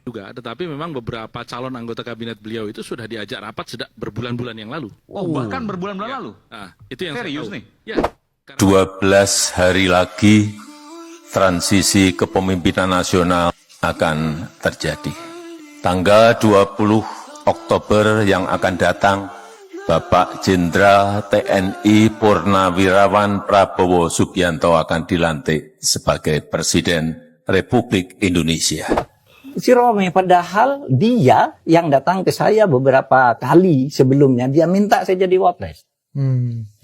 juga, tetapi memang beberapa calon anggota kabinet beliau itu sudah diajak rapat sejak berbulan-bulan yang lalu. Oh, bahkan berbulan-bulan lalu? Nah, itu yang Serius saya tahu. nih? Ya. 12 hari lagi transisi kepemimpinan nasional akan terjadi. Tanggal 20 Oktober yang akan datang, Bapak Jenderal TNI Purnawirawan Prabowo Subianto akan dilantik sebagai Presiden Republik Indonesia. Si Romi, padahal dia yang datang ke saya beberapa kali sebelumnya, dia minta saya jadi wapres.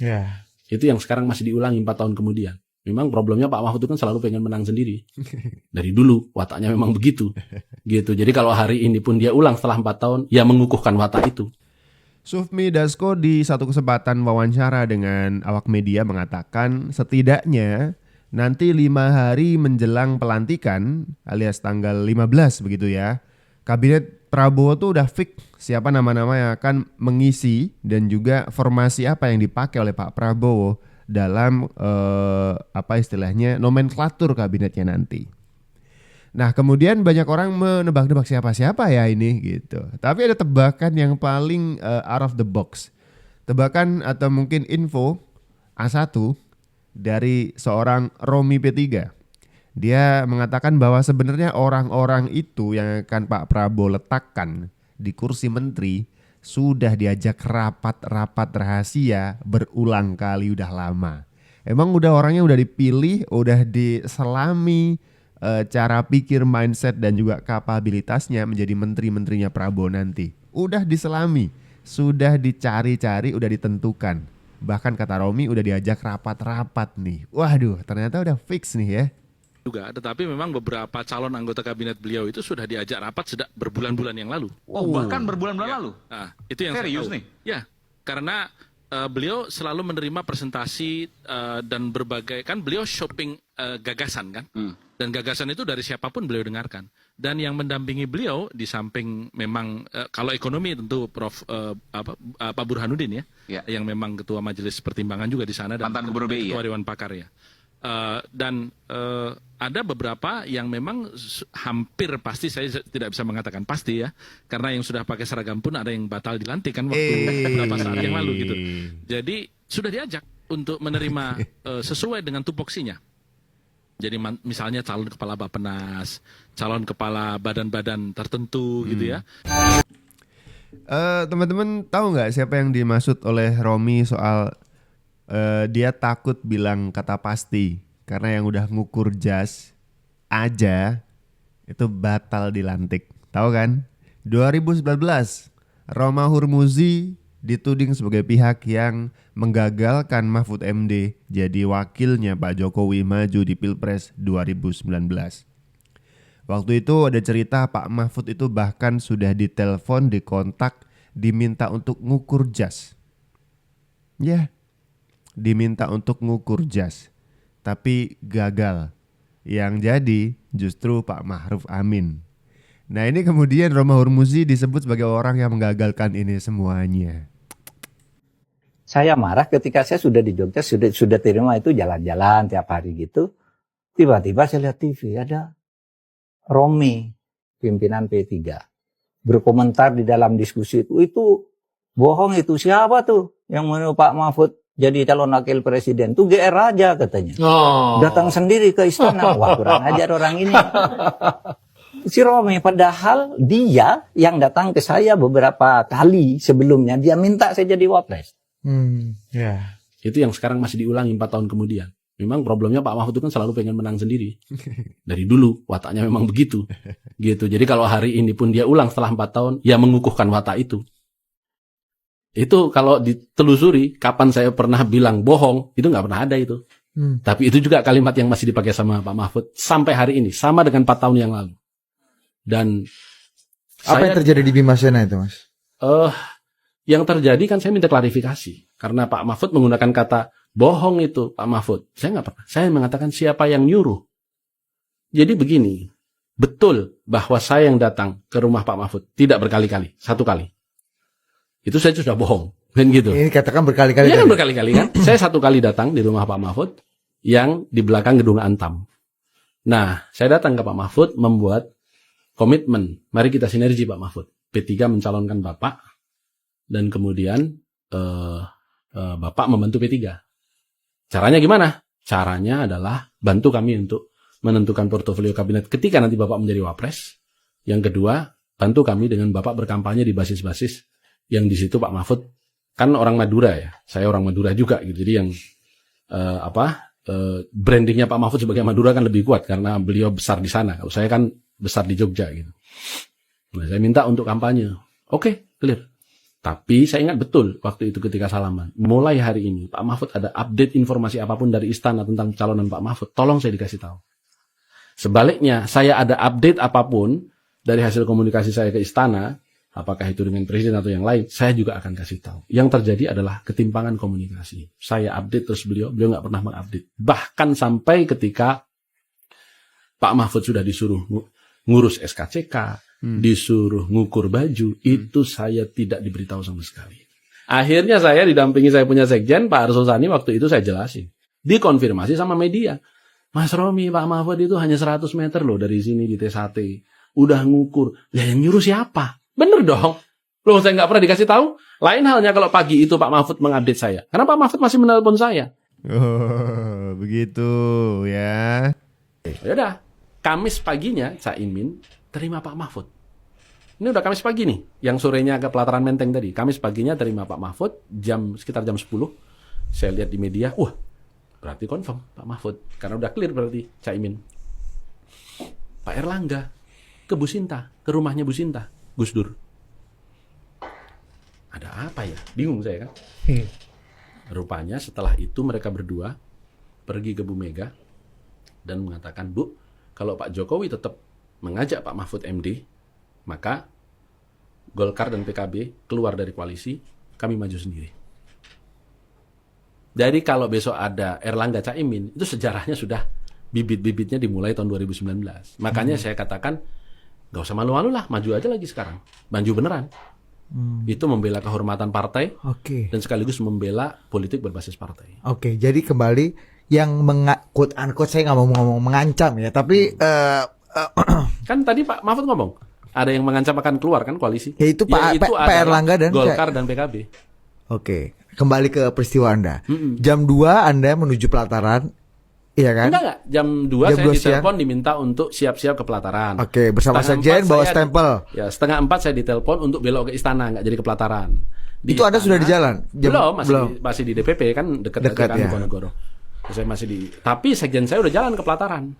Ya. Itu yang sekarang masih diulangi 4 tahun kemudian. Memang problemnya Pak Mahfud itu kan selalu pengen menang sendiri. Dari dulu wataknya memang begitu. Gitu. Jadi kalau hari ini pun dia ulang setelah 4 tahun, ya mengukuhkan watak itu. Sufmi Dasko di satu kesempatan wawancara dengan awak media mengatakan setidaknya nanti 5 hari menjelang pelantikan alias tanggal 15 begitu ya, Kabinet Prabowo tuh udah fix siapa nama-nama yang akan mengisi dan juga formasi apa yang dipakai oleh Pak Prabowo dalam apa istilahnya nomenklatur kabinetnya nanti. Nah kemudian banyak orang menebak-nebak siapa-siapa ya ini gitu. Tapi ada tebakan yang paling out of the box. Tebakan atau mungkin info A1 dari seorang Romi P3. Dia mengatakan bahwa sebenarnya orang-orang itu yang akan Pak Prabowo letakkan di kursi menteri sudah diajak rapat-rapat rahasia berulang kali udah lama. Emang udah orangnya udah dipilih, udah diselami cara pikir, mindset dan juga kapabilitasnya menjadi menteri-menterinya Prabowo nanti. Udah diselami, sudah dicari-cari, udah ditentukan. Bahkan kata Romi udah diajak rapat-rapat nih. Waduh, ternyata udah fix nih ya. Juga, tetapi memang beberapa calon anggota kabinet beliau itu sudah diajak rapat sejak berbulan-bulan yang lalu. Oh, bahkan berbulan-bulan lalu? Nah, itu yang Serius saya tahu. nih? Ya, karena beliau selalu menerima presentasi dan berbagai, kan beliau shopping gagasan kan, dan gagasan itu dari siapapun beliau dengarkan. Dan yang mendampingi beliau di samping memang kalau ekonomi tentu Prof Pak Burhanuddin ya, yang memang ketua majelis pertimbangan juga di sana dan mantan gubernur BI ketua ya? dewan pakar ya. Dan ada beberapa yang memang hampir pasti, saya tidak bisa mengatakan pasti ya, karena yang sudah pakai seragam pun ada yang batal dilantik kan waktu beberapa saat yang lalu gitu. Jadi sudah diajak untuk menerima sesuai dengan tupoksinya. Jadi misalnya calon kepala Bappenas, calon kepala badan-badan tertentu gitu ya. Teman-teman tahu nggak siapa yang dimaksud oleh Romi soal dia takut bilang kata pasti karena yang udah ngukur jas aja itu batal dilantik. Tahu kan? 2019 Roma Hurmuzi dituding sebagai pihak yang menggagalkan Mahfud MD jadi wakilnya Pak Jokowi maju di Pilpres 2019. Waktu itu ada cerita Pak Mahfud itu bahkan sudah ditelepon, dikontak, diminta untuk ngukur jas. Ya, diminta untuk ngukur jas, tapi gagal. Yang jadi justru Pak Ma'ruf Amin. Nah ini kemudian Roma Hurmuzi disebut sebagai orang yang menggagalkan ini semuanya. Saya marah ketika saya sudah di Jogja, sudah terima itu jalan-jalan tiap hari gitu. Tiba-tiba saya lihat TV ada Romi, pimpinan P3, berkomentar di dalam diskusi itu bohong, itu siapa tuh yang mau Pak Mahfud jadi calon wakil presiden, tuh GR aja katanya. Datang sendiri ke istana. Wah, kurang ajar orang ini. Si Romi, padahal dia yang datang ke saya beberapa kali sebelumnya, dia minta saya jadi wapres. Ya. Itu yang sekarang masih diulangi 4 tahun kemudian. Memang problemnya Pak Mahfud itu kan selalu pengen menang sendiri. Dari dulu wataknya memang begitu. Gitu. Jadi kalau hari ini pun dia ulang setelah 4 tahun, ya mengukuhkan watak itu. Itu kalau ditelusuri kapan saya pernah bilang bohong, itu nggak pernah ada itu. Tapi itu juga kalimat yang masih dipakai sama Pak Mahfud sampai hari ini, sama dengan 4 tahun yang lalu. Dan apa yang terjadi di Bimasena itu, Mas? Yang terjadi kan saya minta klarifikasi karena Pak Mahfud menggunakan kata bohong itu Pak Mahfud. Saya nggak pernah. Saya mengatakan siapa yang nyuruh. Jadi begini, betul bahwa saya yang datang ke rumah Pak Mahfud tidak berkali-kali, 1 kali. Itu saya sudah bohong, kan gitu. Ini katakan berkali-kali. Iya kan berkali-kali kan. Saya 1 kali datang di rumah Pak Mahfud yang di belakang gedung Antam. Nah, saya datang ke Pak Mahfud membuat komitmen, mari kita sinergi Pak Mahfud. P3 mencalonkan Bapak, dan kemudian Bapak membantu P3. Caranya gimana? Caranya adalah bantu kami untuk menentukan portofolio kabinet ketika nanti Bapak menjadi Wapres. Yang kedua, bantu kami dengan Bapak berkampanye di basis-basis yang di situ Pak Mahfud kan orang Madura ya. Saya orang Madura juga gitu. Jadi yang brandingnya Pak Mahfud sebagai Madura kan lebih kuat karena beliau besar di sana. Kalau saya kan besar di Jogja gitu. Nah, saya minta untuk kampanye. Oke, clear. Tapi saya ingat betul waktu itu ketika salaman. Mulai hari ini Pak Mahfud ada update informasi apapun dari istana tentang pencalonan Pak Mahfud, tolong saya dikasih tahu. Sebaliknya, saya ada update apapun dari hasil komunikasi saya ke istana, apakah itu dengan presiden atau yang lain, saya juga akan kasih tahu. Yang terjadi adalah ketimpangan komunikasi. Saya update terus beliau nggak pernah mengupdate. Bahkan sampai ketika Pak Mahfud sudah disuruh ngurus SKCK, disuruh ngukur baju, itu saya tidak diberitahu sama sekali. Akhirnya saya didampingi saya punya sekjen, Pak Arsul Sani, waktu itu saya jelasin. Dikonfirmasi sama media. Mas Romi, Pak Mahfud itu hanya 100 meter loh dari sini di T1. Udah ngukur. Ya yang nyuruh siapa? Bener dong. Loh saya nggak pernah dikasih tahu. Lain halnya kalau pagi itu Pak Mahfud mengupdate saya. Karena Pak Mahfud masih menelpon saya. Oh, begitu ya. Ya udah. Kamis paginya Caimin terima Pak Mahfud. Ini udah Kamis pagi nih, yang sorenya ke pelataran Menteng tadi. Kamis paginya terima Pak Mahfud, sekitar jam 10. Saya lihat di media, wah, berarti confirm Pak Mahfud. Karena udah clear berarti Caimin. Pak Erlangga ke Bu Sinta, ke rumahnya Bu Sinta, Gus Dur. Ada apa ya? Bingung saya kan. Rupanya setelah itu mereka berdua pergi ke Bu Mega dan mengatakan, Bu, kalau Pak Jokowi tetap mengajak Pak Mahfud MD, maka Golkar dan PKB keluar dari koalisi, kami maju sendiri. Jadi kalau besok ada Erlangga Caimin, itu sejarahnya sudah bibit-bibitnya dimulai tahun 2019. Makanya saya katakan, gak usah malu-malu lah, maju aja lagi sekarang. Maju beneran. Itu membela kehormatan partai, dan sekaligus membela politik berbasis partai. Oke, jadi kembali yang quote-unquote, saya nggak mau ngomong mengancam ya, tapi Kan tadi Pak Mahfud ngomong, ada yang mengancam akan keluar kan koalisi. Ya itu Pak Erlangga dan Golkar dan PKB. Oke, kembali ke peristiwa Anda. Jam 2 Anda menuju pelataran, iya kan? Enggak. Jam 2 saya ditelepon diminta untuk siap-siap ke pelataran. Oke, bersama sekjen bawa stempel. Ya, 3:30 saya ditelepon untuk belok ke istana, nggak jadi ke pelataran. Itu Anda sudah di jalan? Masih di DPP kan dekat kan ya. Diponegoro. Saya masih tapi sekjen saya udah jalan ke pelataran.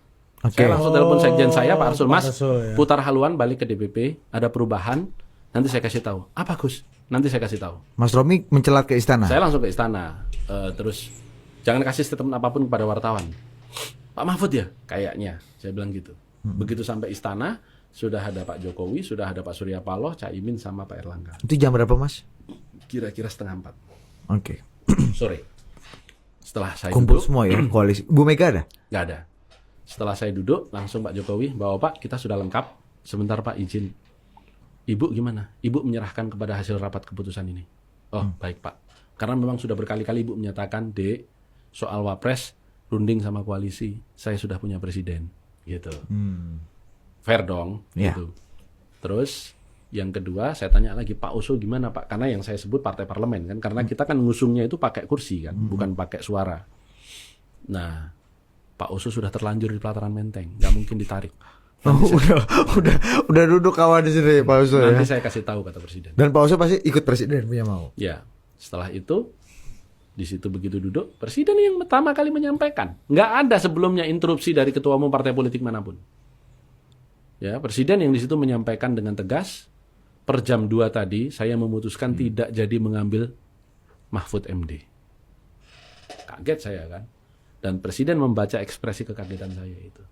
Oke. Saya langsung telepon sekjen saya, Pak Arsul, Mas, putar haluan balik ke DPP, ada perubahan, nanti saya kasih tahu. Apa Gus? Nanti saya kasih tahu. Mas Romi mencelat ke istana? Saya langsung ke istana. Terus, jangan kasih statement apapun kepada wartawan. Pak Mahfud ya? Kayaknya, saya bilang gitu. Begitu sampai istana, sudah ada Pak Jokowi, sudah ada Pak Surya Paloh, Caimin, sama Pak Erlangga. Itu jam berapa Mas? Kira-kira 3:30. Oke. Sore. Setelah saya Kumpul duduk, semua ya, koalisi. Bu Mega ada? nggak ada. Setelah saya duduk, langsung Pak Jokowi, bawa Pak, kita sudah lengkap. Sebentar Pak, izin. Ibu gimana? Ibu menyerahkan kepada hasil rapat keputusan ini. Oh, baik Pak. Karena memang sudah berkali-kali Ibu menyatakan, Dek, soal Wapres, runding sama koalisi, saya sudah punya presiden. Gitu. Fair dong. Ya. Gitu. Terus, yang kedua, saya tanya lagi, Pak Oso gimana Pak? Karena yang saya sebut partai parlemen kan, karena kita kan ngusungnya itu pakai kursi kan, bukan pakai suara. Nah, Pak Oso sudah terlanjur di pelataran Menteng, nggak mungkin ditarik. Udah duduk kawan di sini Pak Oso ya. Nanti saya kasih tahu kata presiden. Dan Pak Oso pasti ikut presiden punya mau. Ya, setelah itu di situ begitu duduk, presiden yang pertama kali menyampaikan, nggak ada sebelumnya interupsi dari ketua umum partai politik manapun. Ya, presiden yang di situ menyampaikan dengan tegas, per jam 2 tadi saya memutuskan tidak jadi mengambil Mahfud MD. Kaget saya kan. Dan presiden membaca ekspresi kekagetan saya itu.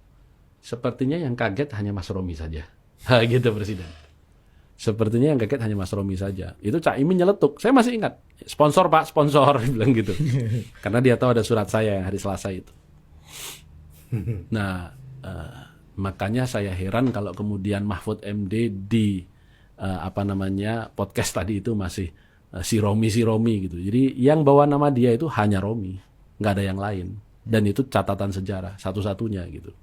Sepertinya yang kaget hanya Mas Romi saja. Gitu presiden. Sepertinya yang kaget hanya Mas Romi saja. Itu Caimin nyeletuk. Saya masih ingat. Sponsor Pak, sponsor. Bilang gitu. Karena dia tahu ada surat saya yang hari Selasa itu. Nah, makanya saya heran kalau kemudian Mahfud MD di podcast tadi itu masih si Romi gitu. Jadi yang bawa nama dia itu hanya Romi. Nggak ada yang lain. Dan itu catatan sejarah satu-satunya gitu.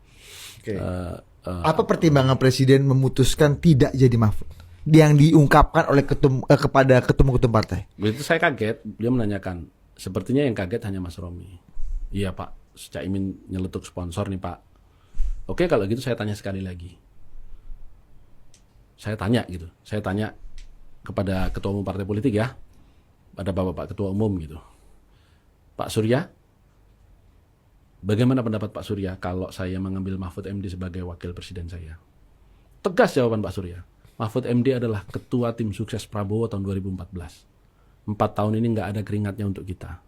Apa pertimbangan presiden memutuskan tidak jadi Mahfud? Yang diungkapkan oleh kepada ketum-ketum partai. Begitu saya kaget, dia menanyakan, sepertinya yang kaget hanya Mas Romi. Iya Pak, Caimin nyeletuk sponsor nih Pak. Oke kalau gitu saya tanya sekali lagi. Saya tanya kepada ketua umum partai politik ya, pada Bapak ketua umum gitu. Pak Surya, bagaimana pendapat Pak Surya kalau saya mengambil Mahfud MD sebagai wakil presiden saya? Tegas jawaban Pak Surya. Mahfud MD adalah ketua tim sukses Prabowo tahun 2014. 4 tahun ini nggak ada keringatnya untuk kita.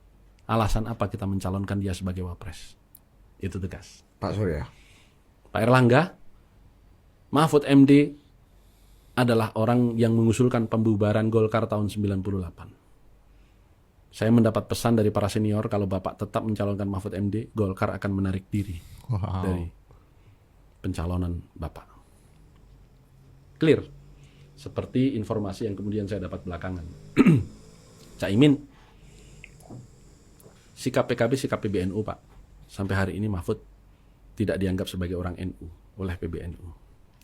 Alasan apa kita mencalonkan dia sebagai wapres? Itu tegas. Pak Surya. Pak Erlangga, Mahfud MD adalah orang yang mengusulkan pembubaran Golkar tahun 98. Saya mendapat pesan dari para senior kalau Bapak tetap mencalonkan Mahfud MD, Golkar akan menarik diri dari pencalonan Bapak. Clear. Seperti informasi yang kemudian saya dapat belakangan. Caimin, sikap PKB, sikap PBNU Pak. Sampai hari ini Mahfud tidak dianggap sebagai orang NU oleh PBNU.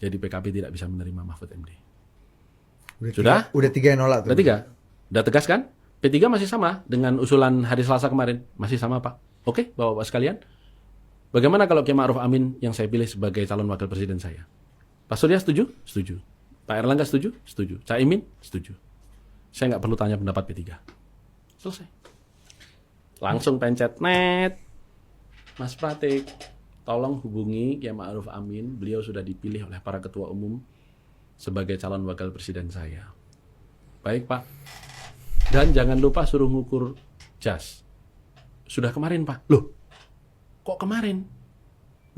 Jadi PKB tidak bisa menerima Mahfud MD. Sudah? Udah 3 yang nolak tuh. Udah 3. Udah tegas kan? P3 masih sama dengan usulan hari Selasa kemarin. Masih sama Pak. Oke, Bapak-Bapak sekalian. Bagaimana kalau Kiai Ma'ruf Amin yang saya pilih sebagai calon wakil presiden saya? Pak Surya setuju? Setuju. Pak Erlangga setuju? Setuju. Caimin? Setuju. Saya nggak perlu tanya pendapat P3. Selesai. Langsung pencet net. Mas Pratik, tolong hubungi Kiai Ma'ruf Amin. Beliau sudah dipilih oleh para ketua umum sebagai calon wakil presiden saya. Baik Pak. Dan jangan lupa suruh ngukur jas. Sudah kemarin Pak. Loh, kok kemarin?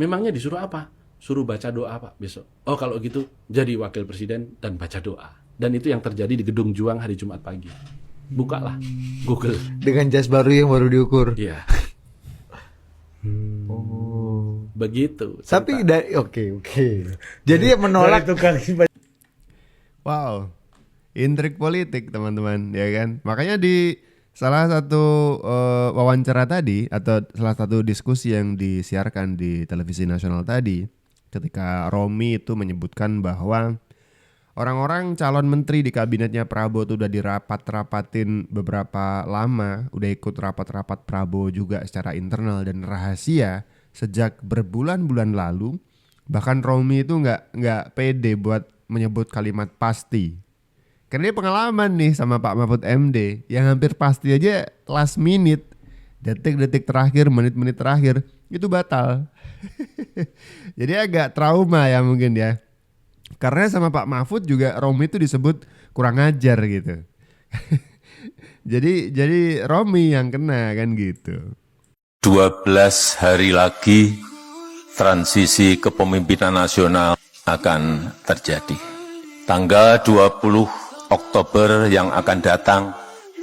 Memangnya disuruh apa? Suruh baca doa Pak besok. Oh kalau gitu jadi wakil presiden dan baca doa. Dan itu yang terjadi di Gedung Juang hari Jumat pagi. Bukalah Google. Dengan jas baru yang baru diukur. Iya. Begitu. Tapi oke. Jadi menolak itu kali. Wow, intrik politik teman-teman, ya kan? Makanya di salah satu wawancara tadi atau salah satu diskusi yang disiarkan di televisi nasional tadi, ketika Romi itu menyebutkan bahwa orang-orang calon menteri di kabinetnya Prabowo itu udah dirapat-rapatin beberapa lama, udah ikut rapat-rapat Prabowo juga secara internal dan rahasia sejak berbulan-bulan lalu. Bahkan Romi itu nggak pede buat menyebut kalimat pasti. Karena dia pengalaman nih sama Pak Mahfud MD yang hampir pasti aja last minute, detik-detik terakhir, menit-menit terakhir itu batal. Jadi agak trauma ya mungkin ya. Karena sama Pak Mahfud juga Romi itu disebut kurang ajar gitu. jadi Romi yang kena kan gitu. 12 hari lagi transisi kepemimpinan nasional akan terjadi. Tanggal 20 Oktober yang akan datang,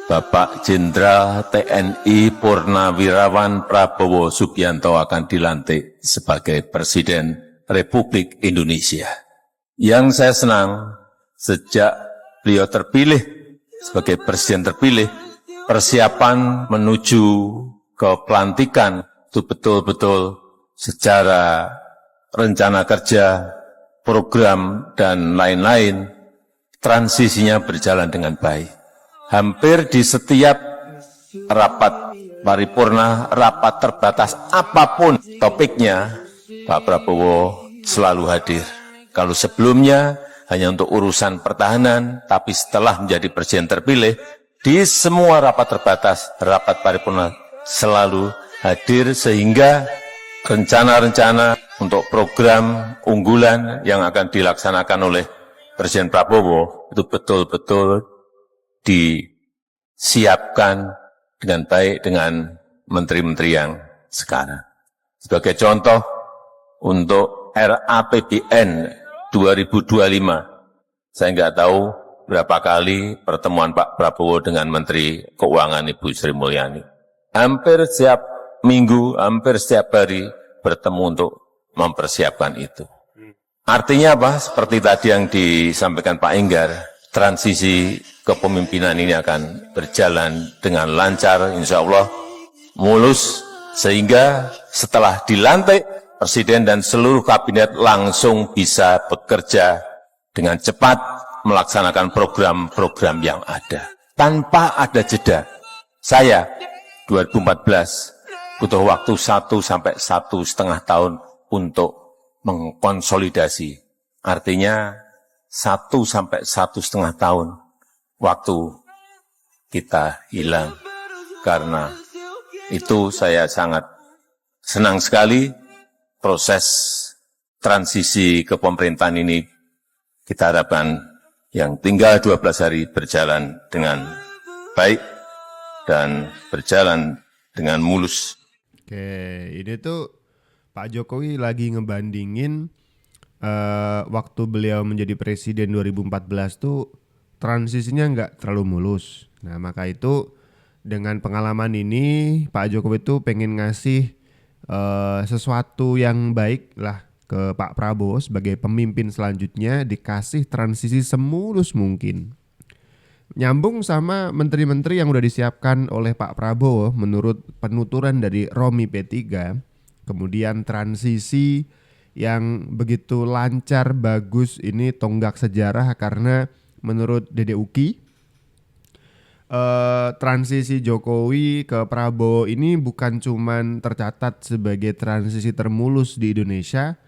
Bapak Jenderal TNI Purnawirawan Prabowo Subianto akan dilantik sebagai Presiden Republik Indonesia. Yang saya senang, sejak beliau terpilih sebagai Presiden terpilih, persiapan menuju ke pelantikan itu betul-betul secara rencana kerja, program, dan lain-lain, transisinya berjalan dengan baik. Hampir di setiap rapat paripurna, rapat terbatas, apapun topiknya, Pak Prabowo selalu hadir. Kalau sebelumnya hanya untuk urusan pertahanan, tapi setelah menjadi presiden terpilih, di semua rapat terbatas, rapat paripurna selalu hadir, sehingga rencana-rencana untuk program unggulan yang akan dilaksanakan oleh Presiden Prabowo itu betul-betul disiapkan dengan baik dengan menteri-menteri yang sekarang. Sebagai contoh, untuk RAPBN 2025, saya nggak tahu berapa kali pertemuan Pak Prabowo dengan Menteri Keuangan Ibu Sri Mulyani. Hampir setiap minggu, hampir setiap hari bertemu untuk mempersiapkan itu. Artinya apa? Seperti tadi yang disampaikan Pak Enggar, transisi kepemimpinan ini akan berjalan dengan lancar, insya Allah mulus, sehingga setelah dilantik Presiden dan seluruh kabinet langsung bisa bekerja dengan cepat melaksanakan program-program yang ada. Tanpa ada jeda. Saya 2014 butuh waktu 1 sampai 1,5 tahun untuk mengkonsolidasi. Artinya 1 sampai 1,5 tahun waktu kita hilang. Karena itu saya sangat senang sekali proses transisi kepemerintahan ini kita harapkan yang tinggal 12 hari berjalan dengan baik dan berjalan dengan mulus. Oke, ini tuh Pak Jokowi lagi ngebandingin waktu beliau menjadi presiden 2014 tuh transisinya nggak terlalu mulus. Nah, maka itu dengan pengalaman ini Pak Jokowi tuh pengen ngasih sesuatu yang baik lah ke Pak Prabowo sebagai pemimpin selanjutnya, dikasih transisi semulus mungkin. Nyambung sama menteri-menteri yang udah disiapkan oleh Pak Prabowo menurut penuturan dari Romi P3, kemudian transisi yang begitu lancar, bagus, ini tonggak sejarah karena menurut Dede Uki transisi Jokowi ke Prabowo ini bukan cuman tercatat sebagai transisi termulus di Indonesia,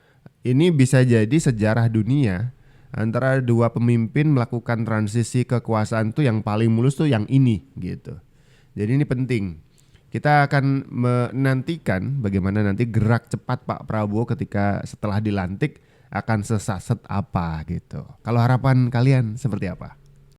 ini bisa jadi sejarah dunia antara dua pemimpin melakukan transisi kekuasaan tuh yang paling mulus tuh yang ini gitu. Jadi ini penting. Kita akan menantikan bagaimana nanti gerak cepat Pak Prabowo ketika setelah dilantik akan sesaset apa gitu. Kalau harapan kalian seperti apa?